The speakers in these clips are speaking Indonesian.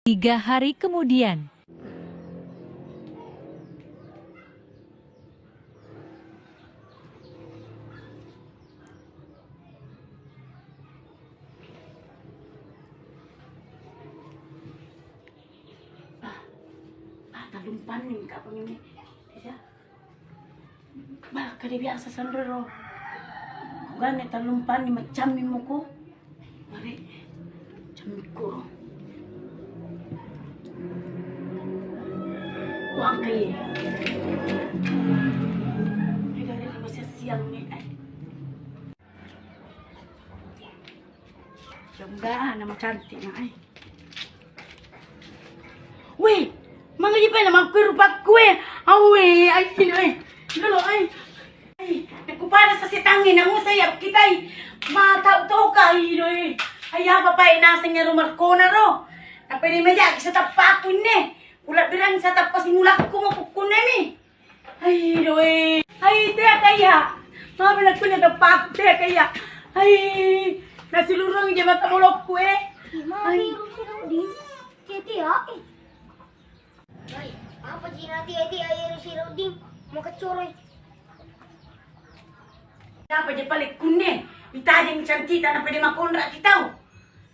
3 hari kemudian. Talumpan nih kak pengini, tidak. Bah, kali biasa sandro. Gane talumpan nih macam mo ko. Mari, macam ko. Wang kayo. Ay, gane na masya siyang ni ay. Ganda na macantik na ay. Weh! Mga di pa naman kurubag ko eh. Awe, ay, ay. Lalo, ay. Ay, nagkupana sa sitangin. Ang usayap kita'y matao-tao ka, ay. Ay, haba pa eh, nasa nga rumarko na ro. Napili madyak sa tapakon eh. Ulat bilang sa tapasimulak ko mapukunan eh. Ay, ay. Ay, tiya kaya. Mabilag ko na tapak, tiya kaya. Ay, nasilurong yung matamulok ko eh. Ay, din. Tiya, eh. Ay, apa sih nanti air si Roding mau kecoroy. Dapat dia balik kunne. Itading cantita na pwede makontra kita.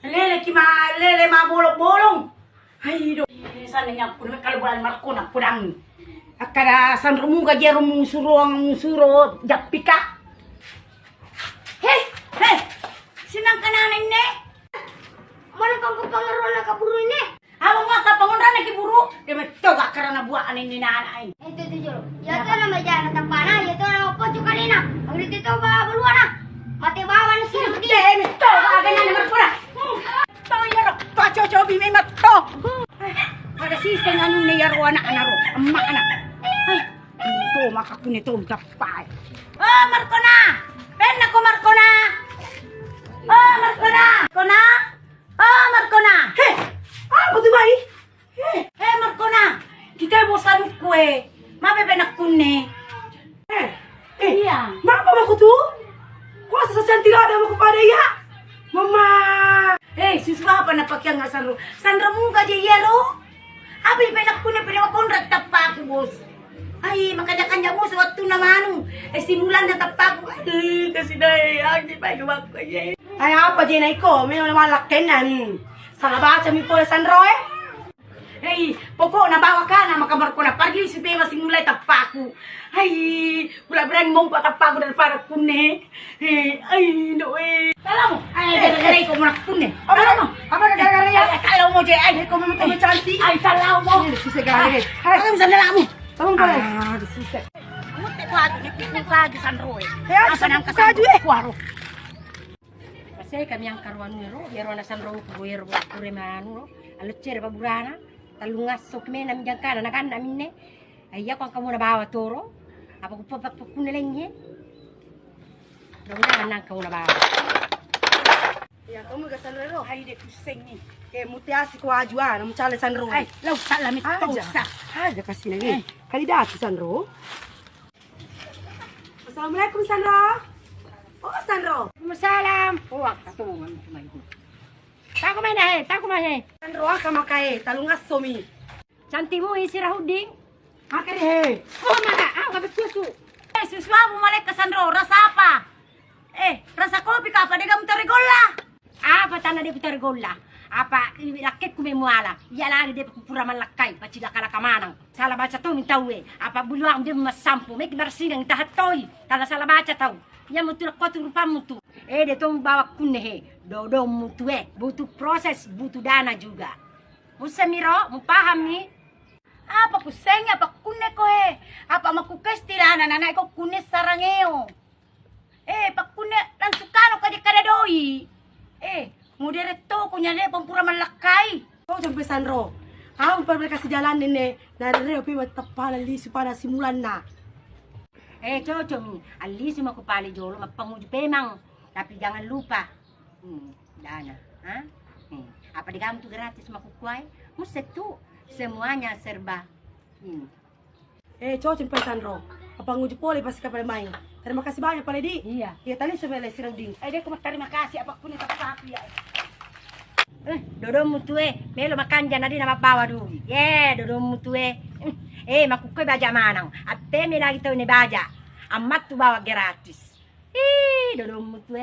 Lele lele mabolong-bolong. Ay do. Sana niya kun kalbulan markuna pudang. Akara san rumuga dia rumusuro ang musuro japika. Hey, hey. Sinang kananin ne? Mana kang kepangaruan na kaburu ini? Awang nga sa pangunra na kiburu. Dia metoga karena buaan ini nanay. Itu jolo. Ya to na maja na tapana, ya to na pocho kanina. Ang dito ba baluan na. Mati bawa na si Roding. Dia metoga agad na markuna. Toyaro, pacho bimi matto. Ada sisi nganu ne yaro anak anaro, amma anak. Ay, ito makakunito kapay. Oh, Marcona! Ben ako Marcona! Oh, Marcona! Marcona! Oh, Marcona! Hey! Ah, buti ba eh? Hey, Marcona! Kita bosan ko eh. Mabebenak ko ne. Iya. Mama ko tu? Kuasa sa santirada mo ko padaya. Mama. Susah pa na pakyang nga Sandro. Sandro mo ka di yero? Abi benak ko ne pinakakonrad tapak bos. Ay, makanya mo sa waktu naman. Simulan na tapak ko. Ay, kasi dahil di pa gawak ko eh. Ay apa din ay ko? May naman lakin na. Salabat sa mi po Sandro eh. Hey, poko nabawa ka na makamar ko na pergi si Bema simulay tapaku. Ay, wala berang mong patapaku dan para kune. Ay, no eh. Alam mo, ay gara-gara ko mo kune. Alam mo, Apa na gara-gara ya? kalau mo je ay ko mo cantik. Ay, salah mo. Sisegale. Alam sa nala mo. Tamang pala. Sisig. Mo te kwado ni pinag Sandro eh. Kaya Asa nang kasado kasado eh. kwaro. Kasi kami ang karuan nero, yero na Sandro ko yero ko remano. Alutser paburana. Talungas so kami namin dyan ka na nakan namin ne. Ay ako ang kamu na bawa toro. Apa ko papapapun na lang niya. Rauna nang kamu na bawa. Ya kamu ga Sandro. Ay de kuseng ni. Eh mutiasi ko ajwa na mchale Sandro. Ay law salamit tosa. Haja kasi lagi. Kandidato Sandro. Assalamualaikum Sandro. Oh Sandro. Masalam. Huwag katungan mo may ko. Tako may nahe, tako may. Sandro ka makae talungas somi. Cantik mo si Rahuding. Makare he. Oh maka, kapit susu. Siswa mo malik ka Sandro, rasa apa? Rasa kopi ka pa, di ka mutarigola. Apa tanah dia mutarigola? Apa lakit ko may muala? Iya lagi dia pura malakay, pacila ka manang. Salah baca to minta we. Apa buluang dia masampu, may kibarsingang tahatoy. Tala salah baca tau. Ia mutulak ko turupa mutu. Dia tong bawa kunehe. Dodo mutu butuh proses, butuh dana juga. Musa miro, mupaham ni? Apa kuseng, apa kune ko apa makukes tirana nanay ko kune sarangeo. Pak kune lang sukano ka di kadadoi. Mudireto ko niya pampura malakay. Oh sampai Sandro. Ang pala kasi jalan din narere pi matapalan li para simulan na. Coco mi, alis mo ko pali jolo, mapanguji pemang. Tapi jangan lupa, dana, ha? Apa di kamu tuh gratis makukuai? Muset tuh, semuanya serba. Cocok sampai Sandro. Apa nguji poli pasti kapal main. Terima kasih banyak Pak Ledi. Iya. Ya tadi sebenarnya sirang ding. Dia kuma terima kasih apapun yang tak ya. Dodonmu tu melo makan jana di nama bawa dulu. Dodonmu tu makukoy baja manang. Atte me lagi tau ne baja. Amat tu bawa gratis. Dodonmu tu